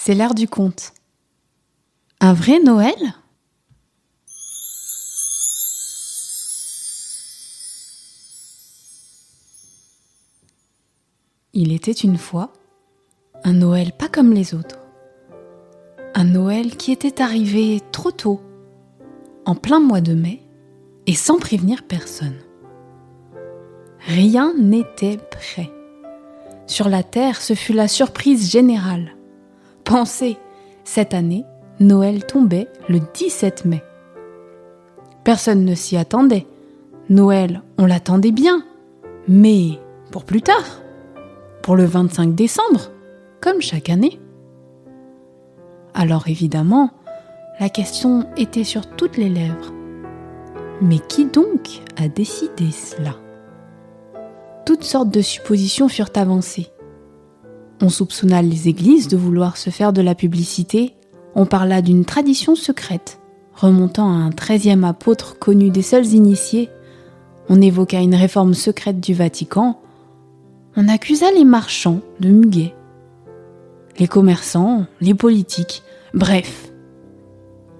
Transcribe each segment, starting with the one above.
c'est l'heure du conte. Un vrai Noël ? Il était une fois un Noël pas comme les autres. Un Noël qui était arrivé trop tôt, en plein mois de mai, et sans prévenir personne. Rien n'était prêt. Sur la terre, ce fut la surprise générale. Pensez, cette année, Noël tombait le 17 mai. Personne ne s'y attendait. Noël, on l'attendait bien, mais pour plus tard, pour le 25 décembre, comme chaque année. Alors évidemment, la question était sur toutes les lèvres. Mais qui donc a décidé cela ? Toutes sortes de suppositions furent avancées. On soupçonna les églises de vouloir se faire de la publicité. On parla d'une tradition secrète, remontant à un 13e apôtre connu des seuls initiés. On évoqua une réforme secrète du Vatican. On accusa les marchands de muguet, les commerçants, les politiques, bref.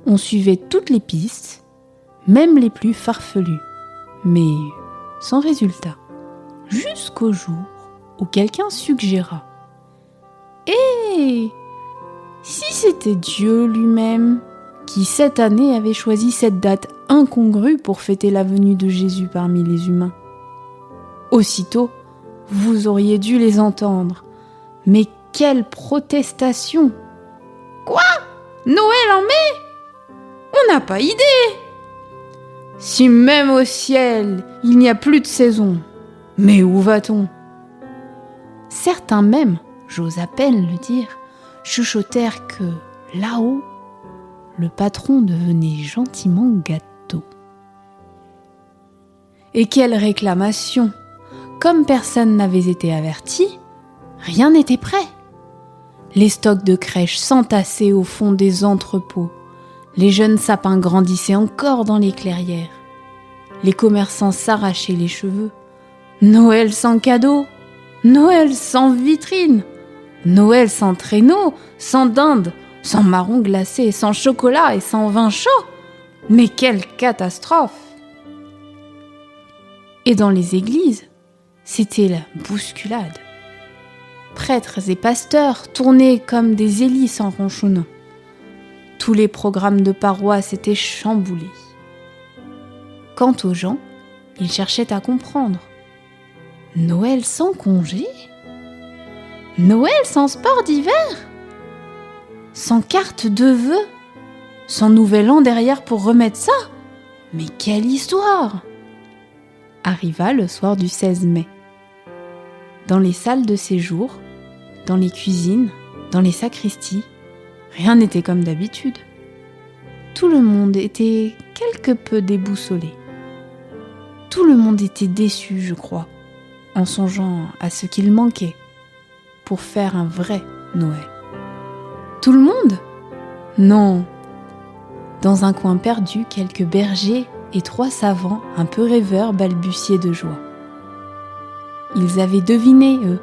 On suivait toutes les pistes, même les plus farfelues, mais sans résultat. Jusqu'au jour où quelqu'un suggéra « Eh, si c'était Dieu lui-même qui cette année avait choisi cette date incongrue pour fêter la venue de Jésus parmi les humains ?» Aussitôt, vous auriez dû les entendre. Mais quelle protestation ! Quoi ? Noël en mai ? On n'a pas idée ! Si même au ciel, il n'y a plus de saison, mais où va-t-on ? Certains même, j'ose à peine le dire, chuchotèrent que, là-haut, le patron devenait gentiment gâteau. Et quelle réclamation ! Comme personne n'avait été averti, rien n'était prêt. Les stocks de crèches s'entassaient au fond des entrepôts. Les jeunes sapins grandissaient encore dans les clairières. Les commerçants s'arrachaient les cheveux. Noël sans cadeaux, Noël sans vitrine, Noël sans traîneau, sans dinde, sans marrons glacés, sans chocolat et sans vin chaud. Mais quelle catastrophe ! Et dans les églises, c'était la bousculade. Prêtres et pasteurs tournaient comme des hélices en ronchonnant. Tous les programmes de paroisse étaient chamboulés. Quant aux gens, ils cherchaient à comprendre. Noël sans congé ? Noël sans sport d'hiver ? Sans carte de vœux ? Sans nouvel an derrière pour remettre ça ? Mais quelle histoire ! Arriva le soir du 16 mai. Dans les salles de séjour, dans les cuisines, dans les sacristies, rien n'était comme d'habitude. Tout le monde était quelque peu déboussolé. Tout le monde était déçu, je crois, en songeant à ce qu'il manquait pour faire un vrai Noël. Tout le monde ? Non. Dans un coin perdu, quelques bergers et 3 savants un peu rêveurs balbutiaient de joie. Ils avaient deviné, eux,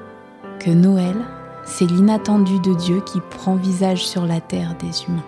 que Noël, c'est l'inattendu de Dieu qui prend visage sur la terre des humains.